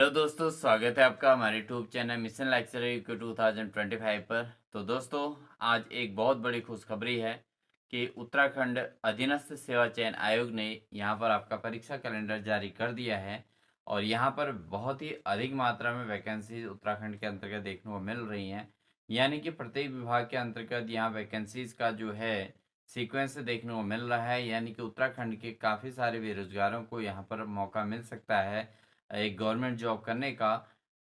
Hello दोस्तों, स्वागत है आपका हमारे YouTube channel mission lecture UK 2025 पर। तो दोस्तों, आज एक बहुत बड़ी खुशखबरी है कि उत्तराखंड अधीनस्थ सेवा चयन आयोग ने यहाँ पर आपका परीक्षा कैलेंडर जारी कर दिया है। और यहाँ पर बहुत ही अधिक मात्रा में वैकेंसीज उत्तराखंड के अंतर्गत देखने को मिल रही हैं। यानी कि प्रत्येक विभाग के अंतर्गत यहाँ वैकेंसीज का जो है सीक्वेंस देखने को मिल रहा है। यानी कि उत्तराखंड के काफ़ी सारे बेरोजगारों को यहाँ पर मौका मिल सकता है एक गवर्नमेंट जॉब करने का।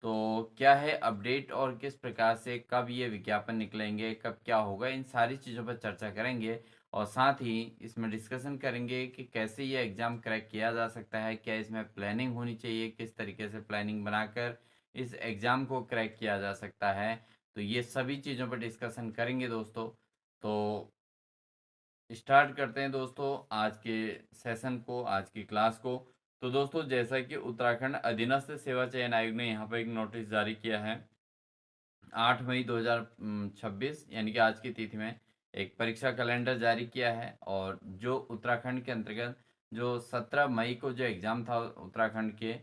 तो क्या है अपडेट और किस प्रकार से कब ये विज्ञापन निकलेंगे, कब क्या होगा, इन सारी चीज़ों पर चर्चा करेंगे। और साथ ही इसमें डिस्कशन करेंगे कि कैसे ये एग्ज़ाम क्रैक किया जा सकता है, क्या इसमें प्लानिंग होनी चाहिए, किस तरीके से प्लानिंग बनाकर इस एग्ज़ाम को क्रैक किया जा सकता है। तो ये सभी चीज़ों पर डिस्कशन करेंगे दोस्तों। तो स्टार्ट करते हैं दोस्तों आज के सेशन को, आज की क्लास को। तो दोस्तों, जैसा कि उत्तराखंड अधीनस्थ सेवा चयन आयोग ने यहाँ पर एक नोटिस जारी किया है 8 मई 2026 यानी कि आज की तिथि में एक परीक्षा कैलेंडर जारी किया है। और जो उत्तराखंड के अंतर्गत जो 17 मई को जो एग्ज़ाम था उत्तराखंड के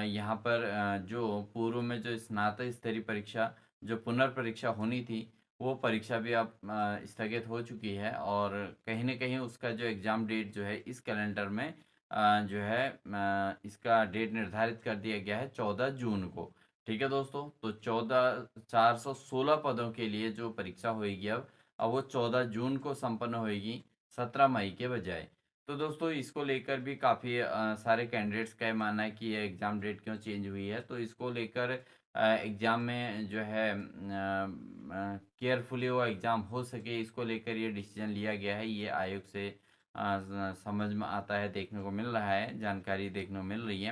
यहाँ पर जो पूर्व में जो स्नातक स्तरीय परीक्षा जो पुनर्परीक्षा होनी थी, वो परीक्षा भी अब स्थगित हो चुकी है। और कहीं न कहीं उसका जो एग्ज़ाम डेट जो है इस कैलेंडर में जो है इसका डेट निर्धारित कर दिया गया है 14 जून को। ठीक है दोस्तों, तो 416 पदों के लिए जो परीक्षा होएगी अब वो 14 जून को संपन्न होएगी, 17 मई के बजाय। तो दोस्तों, इसको लेकर भी काफ़ी सारे कैंडिडेट्स का ये मानना है कि ये एग्ज़ाम डेट क्यों चेंज हुई है। तो इसको लेकर एग्ज़ाम में जो है केयरफुली वो एग्ज़ाम हो सके, इसको लेकर ये डिसीजन लिया गया है। ये आयोग से समझ में आता है, देखने को मिल रहा है, जानकारी देखने को मिल रही है।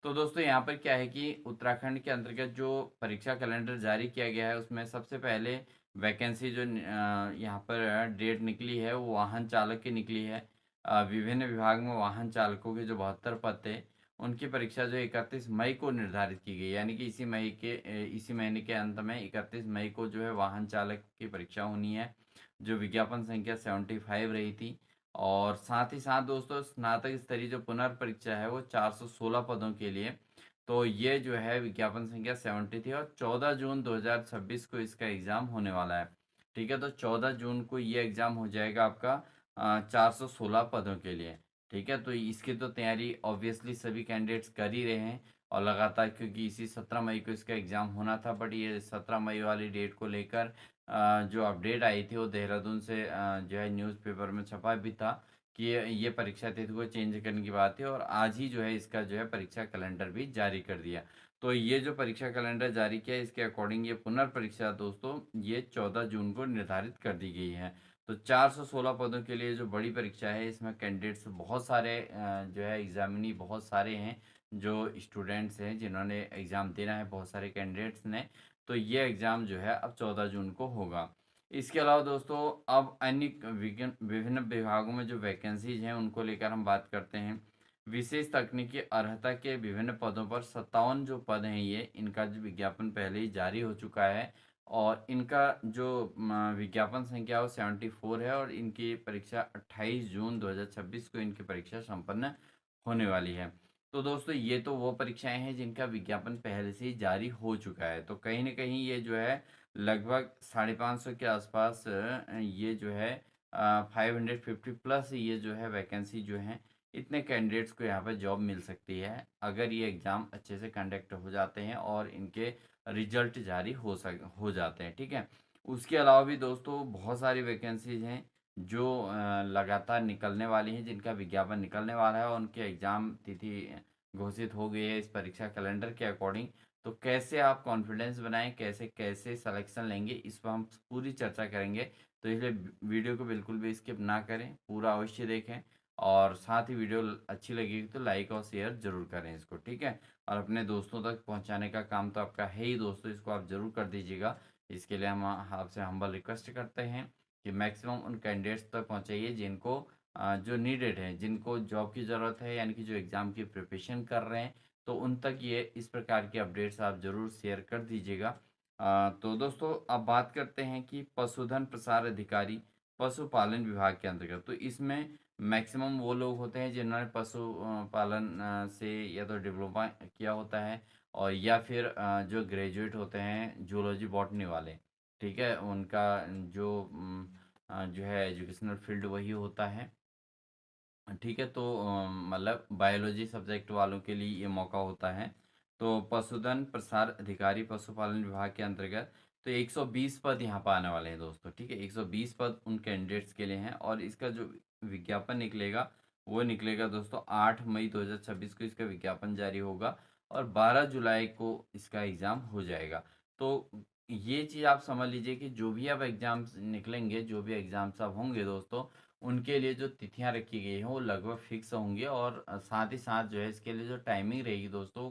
तो दोस्तों, यहाँ पर क्या है कि उत्तराखंड के अंतर्गत जो परीक्षा कैलेंडर जारी किया गया है उसमें सबसे पहले वैकेंसी जो यहाँ पर डेट निकली है वो वाहन चालक की निकली है। विभिन्न विभाग में वाहन चालकों के जो 72 पद थे उनकी परीक्षा जो 31 मई को निर्धारित की गई। यानी कि इसी महीने के अंत में 31 मई को जो है वाहन चालक की परीक्षा होनी है, जो विज्ञापन संख्या 75 रही थी। और साथ ही साथ दोस्तों, स्नातक स्तरीय जो पुनर्परीक्षा है वो 416 पदों के लिए। तो ये जो है विज्ञापन संख्या 70 थी और 14 जून 2026 को इसका एग्ज़ाम होने वाला है। ठीक है, तो 14 जून को ये एग्ज़ाम हो जाएगा आपका 416 पदों के लिए। ठीक है, तो इसकी तो तैयारी ऑब्वियसली सभी कैंडिडेट्स कर ही रहे हैं। और लगातार, क्योंकि इसी 17 मई को इसका एग्ज़ाम होना था, बट ये 17 मई वाली डेट को लेकर जो अपडेट आई थी वो देहरादून से जो है न्यूज़पेपर में छपा भी था कि ये परीक्षा तिथि को चेंज करने की बात है। और आज ही जो है इसका जो है परीक्षा कैलेंडर भी जारी कर दिया। तो ये जो परीक्षा कैलेंडर जारी किया इसके अकॉर्डिंग ये पुनर्परीक्षा दोस्तों ये 14 जून को निर्धारित कर दी गई है। तो 416 पदों के लिए जो बड़ी परीक्षा है इसमें कैंडिडेट्स बहुत सारे जो है एग्जामिनी बहुत सारे हैं, जो स्टूडेंट्स हैं जिन्होंने एग्ज़ाम देना है, बहुत सारे कैंडिडेट्स ने। तो ये एग्ज़ाम जो है अब 14 जून को होगा। इसके अलावा दोस्तों, अब अन्य विभिन्न विभागों में जो वैकेंसीज हैं उनको लेकर हम बात करते हैं। विशेष तकनीकी अर्हता के विभिन्न पदों पर 57 जो पद हैं ये इनका जो विज्ञापन पहले ही जारी हो चुका है। और इनका जो विज्ञापन संख्या वो 74 है और इनकी परीक्षा 28 जून 2026 को इनकी परीक्षा संपन्न होने वाली है। तो दोस्तों, ये तो वो परीक्षाएं हैं जिनका विज्ञापन पहले से ही जारी हो चुका है। तो कहीं न कहीं ये जो है लगभग 550 के आसपास ये जो है 550 प्लस ये जो है वैकेंसी जो है इतने कैंडिडेट्स को यहाँ पर जॉब मिल सकती है अगर ये एग्ज़ाम अच्छे से कंडक्ट हो जाते हैं और इनके रिजल्ट जारी हो जाते हैं। ठीक है, उसके अलावा भी दोस्तों बहुत सारी वैकेंसीज हैं जो लगातार निकलने वाली हैं, जिनका विज्ञापन निकलने वाला है और उनके एग्ज़ाम तिथि घोषित हो गई है इस परीक्षा कैलेंडर के अकॉर्डिंग। तो कैसे आप कॉन्फिडेंस बनाएं, कैसे कैसे सिलेक्शन लेंगे, इस पर हम पूरी चर्चा करेंगे। तो इसलिए वीडियो को बिल्कुल भी स्किप ना करें, पूरा अवश्य देखें। और साथ ही वीडियो अच्छी लगेगी तो लाइक और शेयर ज़रूर करें इसको। ठीक है, और अपने दोस्तों तक पहुंचाने का काम तो आपका है ही दोस्तों, इसको आप ज़रूर कर दीजिएगा। इसके लिए हम आपसे हम्बल रिक्वेस्ट करते हैं कि मैक्सिमम उन कैंडिडेट्स तक पहुंचाइए जिनको जो नीडेड है, जिनको जॉब की ज़रूरत है, यानी कि जो एग्ज़ाम की प्रिपरेशन कर रहे हैं। तो उन तक ये इस प्रकार की अपडेट्स आप ज़रूर शेयर कर दीजिएगा। तो दोस्तों, अब बात करते हैं कि पशुधन प्रसार अधिकारी पशुपालन विभाग के अंतर्गत। तो इसमें मैक्सिमम वो लोग होते हैं जिन्होंने पशु पालन से या तो डिप्लोमा किया होता है और या फिर जो ग्रेजुएट होते हैं जूलॉजी बॉटनी वाले, ठीक है, उनका जो जो है एजुकेशनल फील्ड वही होता है, ठीक है। तो मतलब बायोलॉजी सब्जेक्ट वालों के लिए ये मौका होता है। तो पशुधन प्रसार अधिकारी पशुपालन विभाग के अंतर्गत तो 120 पद यहाँ पर आने वाले हैं दोस्तों, ठीक है। 120 पद उन कैंडिडेट्स के लिए हैं और इसका जो विज्ञापन निकलेगा वो निकलेगा दोस्तों 8 मई 2026 को इसका विज्ञापन जारी होगा और 12 जुलाई को इसका एग्ज़ाम हो जाएगा। तो ये चीज़ आप समझ लीजिए कि जो भी अब एग्ज़ाम्स निकलेंगे, जो भी एग्ज़ाम्स अब होंगे दोस्तों, उनके लिए जो तिथियां रखी गई हैं वो लगभग फिक्स होंगी और साथ ही साथ जो है इसके लिए जो टाइमिंग रहेगी दोस्तों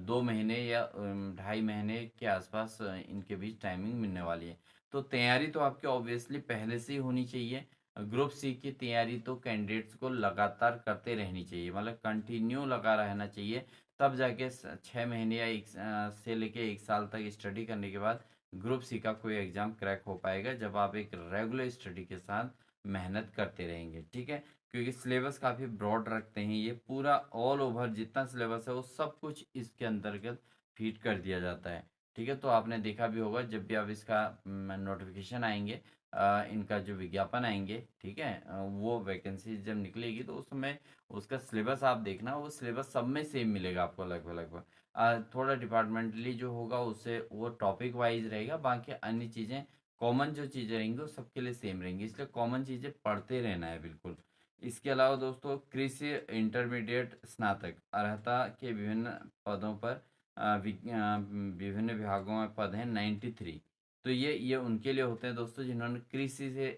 2 महीने या 2.5 महीने के आसपास इनके बीच टाइमिंग मिलने वाली है। तो तैयारी तो आपकी ऑब्वियसली पहले से ही होनी चाहिए। ग्रुप सी की तैयारी तो कैंडिडेट्स को लगातार करते रहनी चाहिए, मतलब कंटिन्यू लगा रहना चाहिए। तब जाके 6 महीने या से लेके 1 साल तक स्टडी करने के बाद ग्रुप सी का कोई एग्ज़ाम क्रैक हो पाएगा, जब आप एक रेगुलर स्टडी के साथ मेहनत करते रहेंगे, ठीक है। क्योंकि सिलेबस काफ़ी ब्रॉड रखते हैं, ये पूरा ऑल ओवर जितना सिलेबस है वो सब कुछ इसके अंतर्गत फीड कर दिया जाता है, ठीक है। तो आपने देखा भी होगा जब भी आप इसका नोटिफिकेशन आएंगे, इनका जो विज्ञापन आएंगे, ठीक है, वो वैकेंसी जब निकलेगी तो उस समय उसका सिलेबस आप देखना, वो सिलेबस सब में सेम मिलेगा आपको लगभग लगभग। थोड़ा डिपार्टमेंटली जो होगा उससे वो टॉपिक वाइज रहेगा, बाकी अन्य चीज़ें कॉमन जो चीज़ें रहेंगी वो सबके लिए सेम रहेंगी, इसलिए कॉमन चीज़ें पढ़ते रहना है बिल्कुल। इसके अलावा दोस्तों कृषि इंटरमीडिएट स्नातक अर्हता के विभिन्न पदों पर विभिन्न विभागों में पद हैं 93। तो ये उनके लिए होते हैं दोस्तों जिन्होंने कृषि से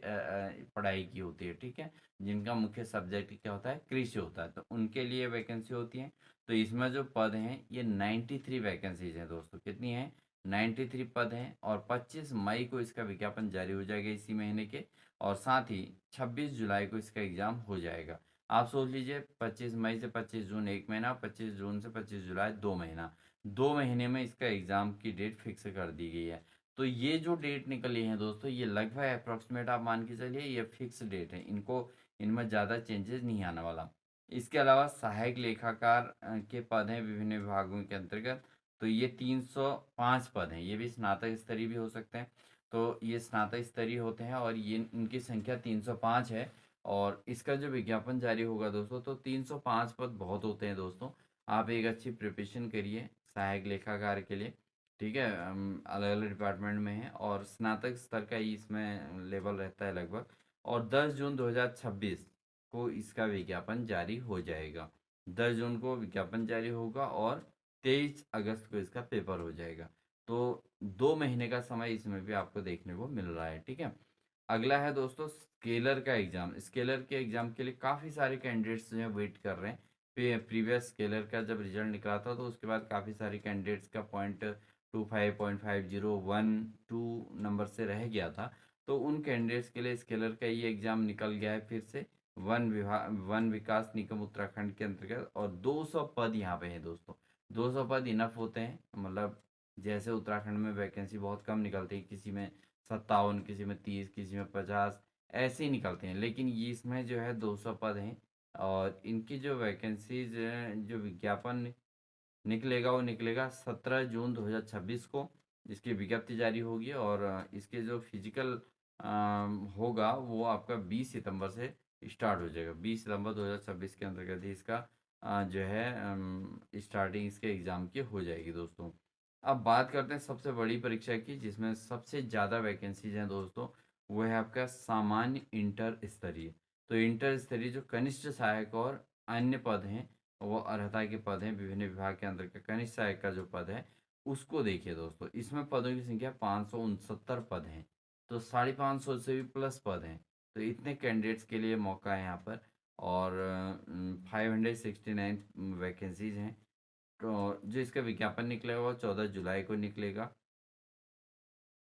पढ़ाई की होती है, ठीक है, जिनका मुख्य सब्जेक्ट क्या होता है, कृषि होता है, तो उनके लिए वैकेंसी होती है। तो इसमें जो पद हैं ये 93 वैकेंसीज हैं दोस्तों, कितनी हैं, 93 पद हैं और 25 मई को इसका विज्ञापन जारी हो जाएगा इसी महीने के, और साथ ही 26 जुलाई को इसका एग्ज़ाम हो जाएगा। आप सोच लीजिए 25 मई से 25 जून 1 महीना, 25 जून से 25 जुलाई 2 महीना, 2 महीने में इसका एग्ज़ाम की डेट फिक्स कर दी गई है। तो ये जो डेट निकली है दोस्तों ये लगभग अप्रॉक्सीमेट आप मान के चलिए ये फिक्स डेट है, इनको इनमें ज़्यादा चेंजेस नहीं आने वाला। इसके अलावा सहायक लेखाकार के पद हैं विभिन्न विभागों के अंतर्गत, तो ये 305 पद हैं, ये भी स्नातक स्तरीय भी हो सकते हैं। तो ये स्नातक स्तरीय होते हैं और ये इनकी संख्या 305 है और इसका जो विज्ञापन जारी होगा दोस्तों तो 305 पद बहुत होते हैं दोस्तों। आप एक अच्छी प्रिपरेशन करिए सहायक लेखाकार के लिए, ठीक है। अलग अलग डिपार्टमेंट में है और स्नातक स्तर का ही इसमें लेवल रहता है लगभग, और 10 जून 2026 को इसका विज्ञापन जारी हो जाएगा। 10 जून को विज्ञापन जारी होगा और 23 अगस्त को इसका पेपर हो जाएगा। तो 2 महीने का समय इसमें भी आपको देखने को मिल रहा है, ठीक है। अगला है दोस्तों स्केलर का एग्ज़ाम। स्केलर के एग्ज़ाम के लिए काफ़ी सारे कैंडिडेट्स जो हैं वेट कर रहे हैं। प्रीवियस स्केलर का जब रिजल्ट निकला था तो उसके बाद काफ़ी सारे कैंडिडेट्स का पॉइंट 25.50 1 2 नंबर से रह गया था। तो उन कैंडिडेट्स के लिए स्केलर का ये एग्ज़ाम निकल गया है फिर से, वन विकास निगम उत्तराखंड के अंतर्गत, और 200 पद यहाँ पे हैं दोस्तों। 200 पद इनफ होते हैं, मतलब जैसे उत्तराखंड में वैकेंसी बहुत कम निकलती है, किसी में 57, किसी में 30, किसी में 50, ऐसे ही निकलते हैं, लेकिन ये इसमें जो है 200 पद हैं और इनकी जो वैकेंसीज जो विज्ञापन निकलेगा वो निकलेगा 17 जून 2026 को, इसकी विज्ञप्ति जारी होगी और इसके जो फिजिकल होगा वो आपका 20 सितंबर से स्टार्ट हो जाएगा। 20 सितंबर 2026 के अंतर्गत ही इसका जो है स्टार्टिंग इसके एग्ज़ाम की हो जाएगी दोस्तों। अब बात करते हैं सबसे बड़ी परीक्षा की जिसमें सबसे ज़्यादा वैकेंसीज हैं दोस्तों, वो है आपका सामान्य इंटर स्तरीय। तो इंटर स्तरीय जो कनिष्ठ सहायक और अन्य पद हैं वो अर्हता के पद हैं विभिन्न विभाग के अंदर का कनिष्ठ सहायक का जो पद है उसको देखिए दोस्तों, इसमें पदों की संख्या 569 पद हैं। तो 550 से भी प्लस पद हैं, तो इतने कैंडिडेट्स के लिए मौका है यहाँ पर, और 569 वैकेंसीज हैं। तो जो इसका विज्ञापन निकलेगा वो 14 जुलाई को निकलेगा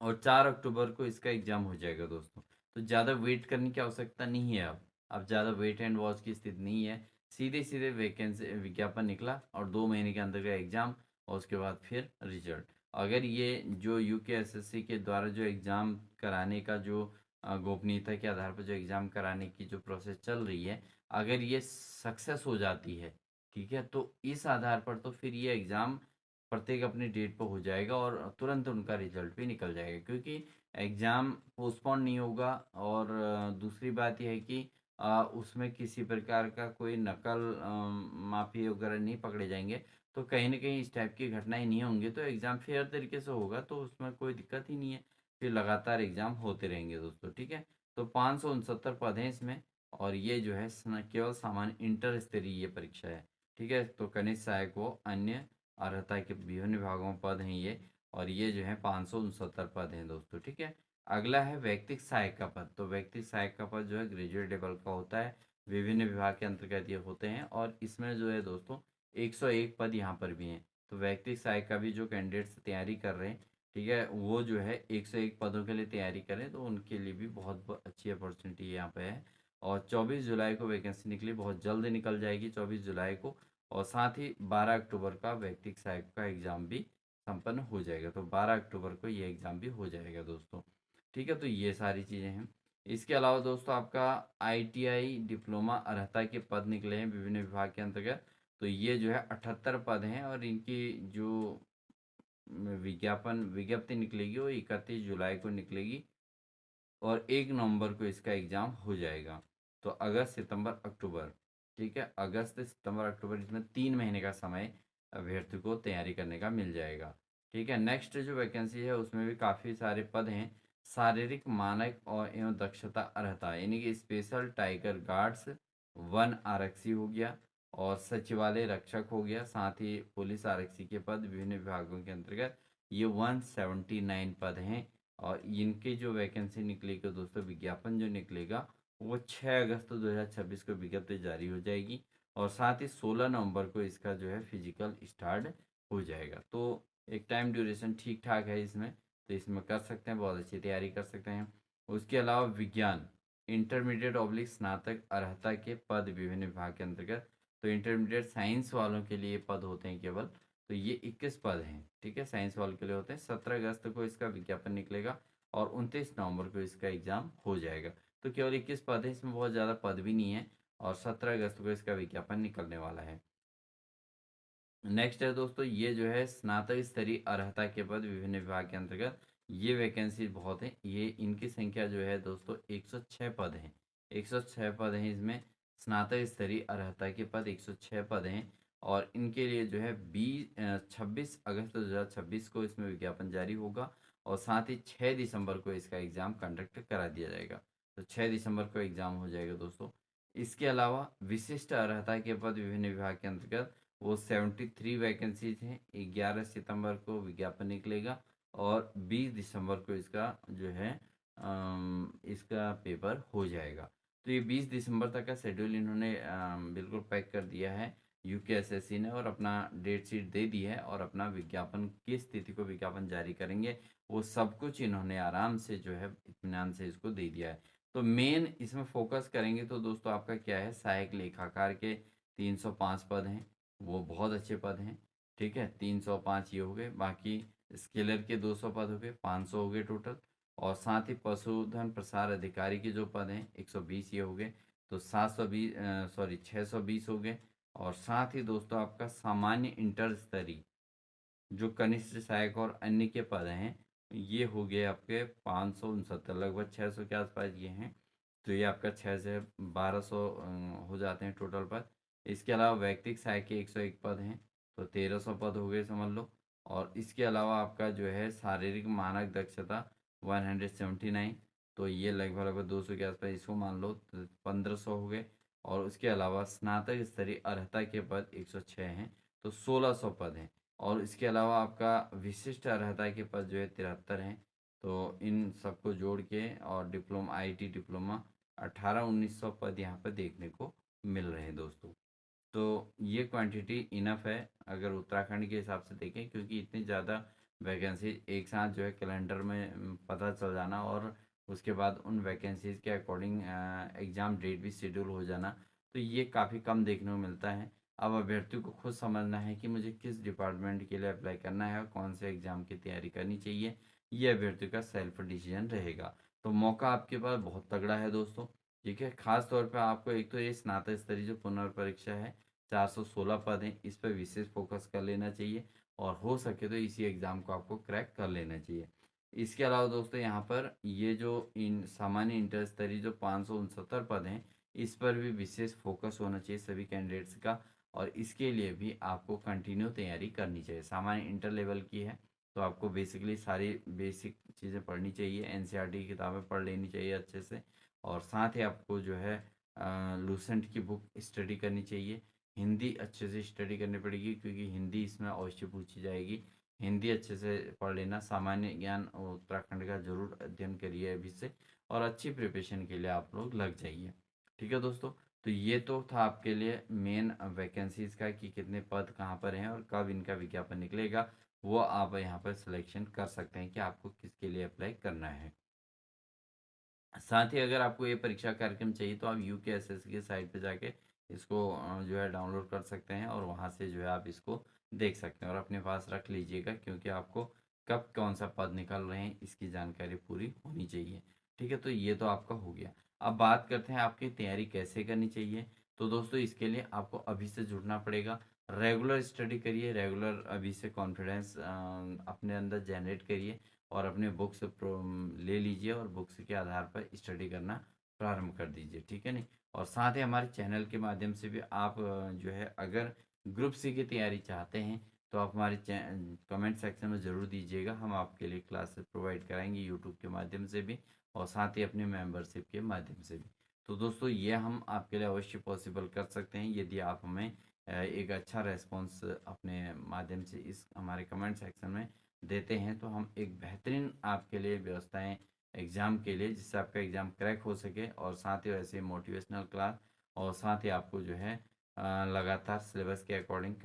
और 4 अक्टूबर को इसका एग्ज़ाम हो जाएगा दोस्तों। तो ज़्यादा वेट करने की आवश्यकता नहीं है अब ज़्यादा वेट एंड वॉच की स्थिति नहीं है। सीधे-सीधे वैकेंसी विज्ञापन निकला और 2 महीने के अंदर का एग्ज़ाम और उसके बाद फिर रिजल्ट। अगर ये जो यूकेएसएससी के द्वारा जो एग्ज़ाम कराने का जो गोपनीयता के आधार पर जो एग्ज़ाम कराने की जो प्रोसेस चल रही है, अगर ये सक्सेस हो जाती है, ठीक है, तो इस आधार पर तो फिर ये एग्ज़ाम प्रत्येक अपनी डेट पर हो जाएगा और तुरंत उनका रिजल्ट भी निकल जाएगा, क्योंकि एग्ज़ाम पोस्टपोन नहीं होगा। और दूसरी बात यह है कि उसमें किसी प्रकार का कोई नकल माफ़ी वगैरह नहीं पकड़े जाएंगे। तो कहीं न कहीं इस टाइप की घटनाएँ नहीं होंगी, तो एग्ज़ाम फेयर तरीके से होगा, तो उसमें कोई दिक्कत ही नहीं है। फिर लगातार एग्ज़ाम होते रहेंगे दोस्तों, ठीक है? तो 569 पद हैं इसमें, और ये जो है केवल सामान्य इंटर स्तरीय ये परीक्षा है। ठीक है, तो कनिष्ठ सहायक व अन्य अर्हता के विभिन्न विभागों में पद हैं ये, और ये जो है 569 पद हैं दोस्तों, ठीक है। अगला है व्यक्तिक सहायक का पद। तो व्यक्तिक सहायक का पद जो है ग्रेजुएट लेवल का होता है, विभिन्न विभाग के अंतर्गत ये होते हैं, और इसमें जो है दोस्तों 101 पद यहाँ पर भी हैं। तो व्यक्तिक सहायक का भी जो कैंडिडेट्स तैयारी कर रहे हैं, ठीक है, वो जो है 101 पदों के लिए तैयारी करें, तो उनके लिए भी बहुत अच्छी अपॉर्चुनिटी यहाँ पे है। और 24 जुलाई को वैकेंसी निकली, बहुत जल्द निकल जाएगी 24 जुलाई को। और साथ ही 12 अक्टूबर का व्यक्तिक सहायक का एग्ज़ाम भी संपन्न हो जाएगा। तो 12 अक्टूबर को ये एग्ज़ाम भी हो जाएगा दोस्तों, ठीक है। तो ये सारी चीज़ें हैं। इसके अलावा दोस्तों आपका ITI डिप्लोमा अर्हता के पद निकले हैं विभिन्न विभाग के अंतर्गत। तो ये जो है 78 पद हैं, और इनकी जो विज्ञप्ति निकलेगी वो 31 जुलाई को निकलेगी, और 1 नवंबर को इसका एग्ज़ाम हो जाएगा। तो अगस्त, सितंबर, अक्टूबर, ठीक है? अगस्त, सितंबर, अक्टूबर, इसमें 3 महीने का समय अभ्यर्थी को तैयारी करने का मिल जाएगा, ठीक है? नेक्स्ट जो वैकेंसी है उसमें भी काफ़ी सारे पद हैं। शारीरिक मानक और एवं दक्षता अर्हता, यानी कि स्पेशल टाइगर गार्ड्स, वन आरक्षी हो गया, और सचिवालय रक्षक हो गया, साथ ही पुलिस आरक्षी के पद विभिन्न विभागों के अंतर्गत ये 179 पद हैं। और इनकी जो वैकेंसी निकलेगी दोस्तों, विज्ञापन जो निकलेगा वो 6 अगस्त 2026 को विज्ञप्ति जारी हो जाएगी, और साथ ही 16 नवंबर को इसका जो है फिजिकल स्टार्ट हो जाएगा। तो एक टाइम ड्यूरेशन ठीक ठाक है इसमें, तो इसमें कर सकते हैं, बहुत अच्छी तैयारी कर सकते हैं। उसके अलावा विज्ञान इंटरमीडिएट ऑब्लिक स्नातक अर्हता के पद विभिन्न विभाग के अंतर्गत। तो इंटरमीडिएट साइंस वालों के लिए पद होते हैं केवल, तो ये 21 पद हैं, ठीक है, साइंस वालों के लिए होते हैं। 17 अगस्त को इसका विज्ञापन निकलेगा, और 29 नवंबर को इसका एग्ज़ाम हो जाएगा। तो केवल 21 पद है, इसमें बहुत ज़्यादा पद भी नहीं है, और 17 अगस्त को इसका विज्ञापन निकलने वाला है। नेक्स्ट है दोस्तों, ये जो है स्नातक स्तरीय अर्हता के पद विभिन्न विभाग के अंतर्गत, ये वैकेंसी बहुत है। ये इनकी संख्या जो है दोस्तों 106 पद हैं, 106 पद हैं इसमें। स्नातक स्तरीय अर्हता के पद 106 पद हैं, और इनके लिए जो है 26 अगस्त 2026 को इसमें विज्ञापन जारी होगा, और साथ ही 6 दिसंबर को इसका एग्ज़ाम कंडक्ट करा दिया जाएगा। तो 6 दिसंबर को एग्ज़ाम हो जाएगा दोस्तों। इसके अलावा विशिष्ट अर्हता के पद विभिन्न विभाग के अंतर्गत, वो 73 वैकेंसीज हैं। 11 सितंबर को विज्ञापन निकलेगा, और 20 दिसंबर को इसका जो है इसका पेपर हो जाएगा। तो ये 20 दिसंबर तक का शेड्यूल इन्होंने बिल्कुल पैक कर दिया है UKSSC ने, और अपना डेट शीट दे दी है, और अपना विज्ञापन किस तिथि को विज्ञापन जारी करेंगे वो सब कुछ इन्होंने आराम से जो है इत्मीनान से इसको दे दिया है। तो मेन इसमें फोकस करेंगे तो दोस्तों आपका क्या है, सहायक लेखाकार के 305 पद हैं, वो बहुत अच्छे पद हैं, ठीक है। 305 ये हो गए, बाकी स्केलर के 200 पद हो गए, 500 हो गए टोटल। और साथ ही पशुधन प्रसार अधिकारी के जो पद हैं 120 ये हो गए, तो 620 हो गए। और साथ ही दोस्तों आपका सामान्य इंटर स्तरीय जो कनिष्ठ सहायक और अन्य के पद हैं, ये हो गए आपके 569, लगभग 600 के आसपास ये हैं। तो ये आपका 6 से 1200 हो जाते हैं टोटल पद। इसके अलावा व्यक्तिक सहायक के 101 पद हैं, तो 1300 पद हो गए समझ लो। और इसके अलावा आपका जो है शारीरिक मानक दक्षता 179, तो ये लगभग लगभग 200 के आसपास इसको मान लो, तो 1500 हो गए। और उसके अलावा स्नातक स्तरीय अर्हता के पद 106 हैं, तो 1600 पद हैं। और इसके अलावा आपका विशिष्ट अर्हता के पद जो है 73 हैं। तो इन सबको जोड़ के, और डिप्लोमा IIT डिप्लोमा 18-1900 पद यहाँ पर देखने को मिल रहे हैं दोस्तों। तो ये क्वांटिटी इनफ है अगर उत्तराखंड के हिसाब से देखें, क्योंकि इतनी ज़्यादा वैकेंसी एक साथ जो है कैलेंडर में पता चल जाना, और उसके बाद उन वैकेंसीज़ के अकॉर्डिंग एग्ज़ाम डेट भी शेड्यूल हो जाना, तो ये काफ़ी कम देखने को मिलता है। अब अभ्यर्थी को खुद समझना है कि मुझे किस डिपार्टमेंट के लिए अप्लाई करना है, और कौन से एग्ज़ाम की तैयारी करनी चाहिए, ये अभ्यर्थी का सेल्फ डिसीजन रहेगा। तो मौका आपके पास बहुत तगड़ा है दोस्तों, ठीक है। खास तौर पे आपको एक तो ये स्नातक स्तरीय जो पुनर्परीक्षा है 416 पद हैं, इस पर विशेष फोकस कर लेना चाहिए और हो सके तो इसी एग्ज़ाम को आपको क्रैक कर लेना चाहिए। इसके अलावा दोस्तों यहाँ पर ये जो इन सामान्य इंटर स्तरीय जो 569 पद हैं, इस पर भी विशेष फोकस होना चाहिए सभी कैंडिडेट्स का और इसके लिए भी आपको कंटिन्यू तैयारी करनी चाहिए। सामान्य इंटर लेवल की है, तो आपको बेसिकली सारी बेसिक चीज़ें पढ़नी चाहिए, एनसीईआरटी की किताबें पढ़ लेनी चाहिए अच्छे से और साथ ही आपको जो है लूसेंट की बुक स्टडी करनी चाहिए। हिंदी अच्छे से स्टडी करनी पड़ेगी क्योंकि हिंदी इसमें अवश्य पूछी जाएगी। हिंदी अच्छे से पढ़ लेना, सामान्य ज्ञान उत्तराखंड का जरूर अध्ययन करिए अभी से और अच्छी प्रिपरेशन के लिए आप लोग लग जाइए। ठीक है दोस्तों, तो ये तो था आपके लिए मेन वैकेंसीज का कि कितने पद कहाँ पर हैं और कब इनका विज्ञापन निकलेगा, वो आप यहाँ पर सिलेक्शन कर सकते हैं कि आपको किसके लिए अप्लाई करना है। साथ ही अगर आपको ये परीक्षा कार्यक्रम चाहिए तो आप यूकेएसएससी की साइट पे जाके इसको जो है डाउनलोड कर सकते हैं और वहाँ से जो है आप इसको देख सकते हैं और अपने पास रख लीजिएगा क्योंकि आपको कब कौन सा पद निकल रहे हैं इसकी जानकारी पूरी होनी चाहिए। ठीक है, तो ये तो आपका हो गया। अब बात करते हैं आपकी तैयारी कैसे करनी चाहिए। तो दोस्तों इसके लिए आपको अभी से जुड़ना पड़ेगा, रेगुलर स्टडी करिए, रेगुलर अभी से कॉन्फिडेंस अपने अंदर जनरेट करिए और अपने बुक्स ले लीजिए और बुक्स के आधार पर स्टडी करना प्रारंभ कर दीजिए। ठीक है नहीं, और साथ ही हमारे चैनल के माध्यम से भी आप जो है अगर ग्रुप सी की तैयारी चाहते हैं तो आप हमारे कमेंट सेक्शन में ज़रूर दीजिएगा, हम आपके लिए क्लासेस प्रोवाइड कराएंगे यूट्यूब के माध्यम से भी और साथ ही अपने मेंबरशिप के माध्यम से भी। तो दोस्तों ये हम आपके लिए अवश्य पॉसिबल कर सकते हैं यदि आप हमें एक अच्छा रेस्पॉन्स अपने माध्यम से इस हमारे कमेंट सेक्शन में देते हैं तो हम एक बेहतरीन आपके लिए व्यवस्थाएं एग्ज़ाम के लिए जिससे आपका एग्ज़ाम क्रैक हो सके और साथ ही वैसे मोटिवेशनल क्लास और साथ ही आपको जो है लगातार सिलेबस के अकॉर्डिंग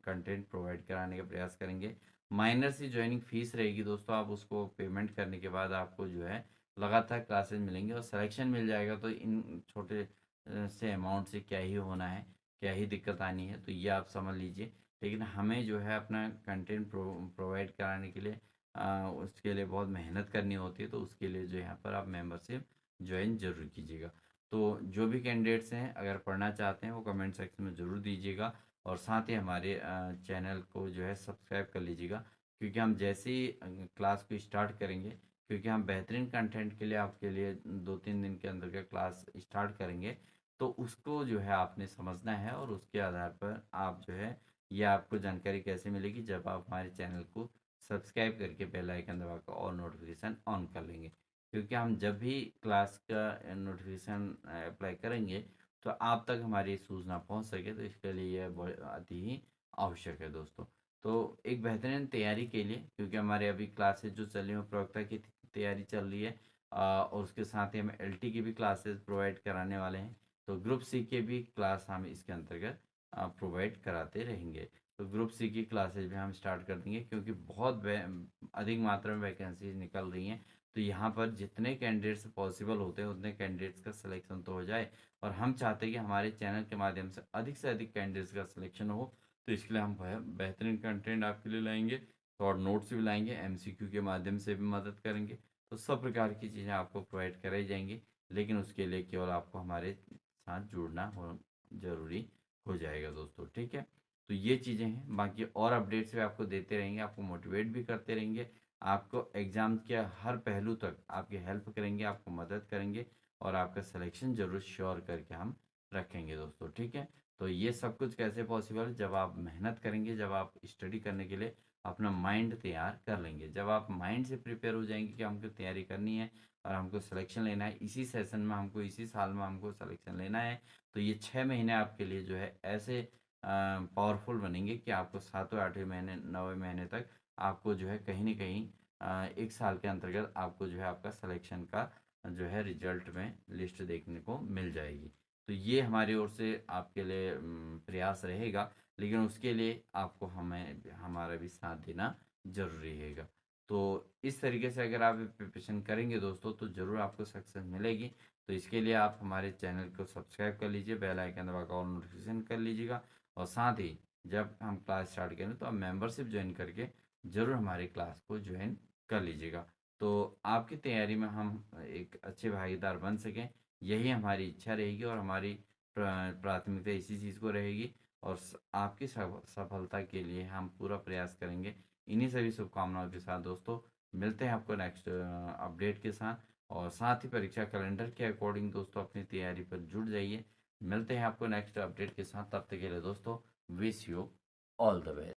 कंटेंट प्रोवाइड कराने का प्रयास करेंगे। माइनर सी ज्वाइनिंग फीस रहेगी दोस्तों, आप उसको पेमेंट करने के बाद आपको जो है लगातार क्लासेस मिलेंगे और सिलेक्शन मिल जाएगा तो इन छोटे से अमाउंट से क्या ही होना है, क्या ही दिक्कत आनी है, तो ये आप समझ लीजिए। लेकिन हमें जो है अपना कंटेंट प्रोवाइड कराने के लिए उसके लिए बहुत मेहनत करनी होती है, तो उसके लिए जो यहाँ पर आप मेंबरशिप ज्वाइन ज़रूर कीजिएगा। तो जो भी कैंडिडेट्स हैं अगर पढ़ना चाहते हैं वो कमेंट सेक्शन में ज़रूर दीजिएगा और साथ ही हमारे चैनल को जो है सब्सक्राइब कर लीजिएगा क्योंकि हम जैसे ही क्लास को स्टार्ट करेंगे, क्योंकि हम बेहतरीन कंटेंट के लिए आपके लिए 2-3 दिन के अंदर का क्लास स्टार्ट करेंगे, तो उसको जो है आपने समझना है और उसके आधार पर आप जो है ये आपको जानकारी कैसे मिलेगी जब आप हमारे चैनल को सब्सक्राइब करके बेल आइकन दबाकर और नोटिफिकेशन ऑन कर लेंगे, क्योंकि हम जब भी क्लास का नोटिफिकेशन अप्लाई करेंगे तो आप तक हमारी सूचना पहुंच सके, तो इसके लिए यह अति ही आवश्यक है दोस्तों। तो एक बेहतरीन तैयारी के लिए, क्योंकि हमारे अभी क्लासेज जो चल रही हैं प्रवक्ता की तैयारी चल रही है और उसके साथ ही हम एलटी की भी क्लासेस प्रोवाइड कराने वाले हैं, तो ग्रुप सी के भी क्लास हम इसके अंतर्गत प्रोवाइड कराते रहेंगे। तो ग्रुप सी की क्लासेज भी हम स्टार्ट कर देंगे क्योंकि बहुत अधिक मात्रा में वैकेंसीज निकल रही हैं, तो यहाँ पर जितने कैंडिडेट्स पॉसिबल होते हैं उतने कैंडिडेट्स का सिलेक्शन तो हो जाए और हम चाहते हैं कि हमारे चैनल के माध्यम से अधिक कैंडिडेट्स का सिलेक्शन हो। तो इसके लिए हम बेहतरीन कंटेंट आपके लिए लाएंगे, शॉर्ट नोट्स भी लाएंगे, एमसीक्यू के माध्यम से भी मदद करेंगे, तो सब प्रकार की चीज़ें आपको प्रोवाइड कराई जाएंगी। लेकिन उसके लिए केवल आपको हमारे साथ जुड़ना हो ज़रूरी हो जाएगा दोस्तों। ठीक है, तो ये चीज़ें हैं, बाकी और अपडेट्स भी आपको देते रहेंगे, आपको मोटिवेट भी करते रहेंगे, आपको एग्ज़ाम के हर पहलू तक आपकी हेल्प करेंगे, आपको मदद करेंगे और आपका सिलेक्शन ज़रूर श्योर करके हम रखेंगे दोस्तों। ठीक है, तो ये सब कुछ कैसे पॉसिबल, जब आप मेहनत करेंगे, जब आप स्टडी करने के लिए अपना माइंड तैयार कर लेंगे, जब आप माइंड से प्रिपेयर हो जाएंगे कि हमको तैयारी करनी है और हमको सिलेक्शन लेना है, इसी सेशन में हमको, इसी साल में हमको सिलेक्शन लेना है, तो ये 6 महीने आपके लिए जो है ऐसे पावरफुल बनेंगे कि आपको 7वें 8वें महीने 9वें महीने तक आपको जो है कहीं ना कहीं 1 साल के अंतर्गत आपको जो है आपका सिलेक्शन का जो है रिजल्ट में लिस्ट देखने को मिल जाएगी। तो ये हमारी ओर से आपके लिए प्रयास रहेगा, लेकिन उसके लिए आपको हमें हमारा भी साथ देना ज़रूरी रहेगा। तो इस तरीके से अगर आप प्रिपरेशन करेंगे दोस्तों तो ज़रूर आपको सक्सेस मिलेगी। तो इसके लिए आप हमारे चैनल को सब्सक्राइब कर लीजिए, बेल आइकन दबाकर और नोटिफिकेशन कर लीजिएगा और साथ ही जब हम क्लास स्टार्ट करें तो आप मेंबरशिप ज्वाइन करके ज़रूर हमारी क्लास को ज्वाइन कर लीजिएगा। तो आपकी तैयारी में हम एक अच्छे भागीदार बन सकें, यही हमारी इच्छा रहेगी और हमारी प्राथमिकता इसी चीज़ को रहेगी। और आपकी सफलता के लिए हम पूरा प्रयास करेंगे। इन्हीं सभी शुभकामनाओं के साथ दोस्तों मिलते हैं आपको नेक्स्ट अपडेट के साथ, और साथ ही परीक्षा कैलेंडर के अकॉर्डिंग दोस्तों अपनी तैयारी पर जुट जाइए। मिलते हैं आपको नेक्स्ट अपडेट के साथ, तब तक के लिए दोस्तों wish you all the best.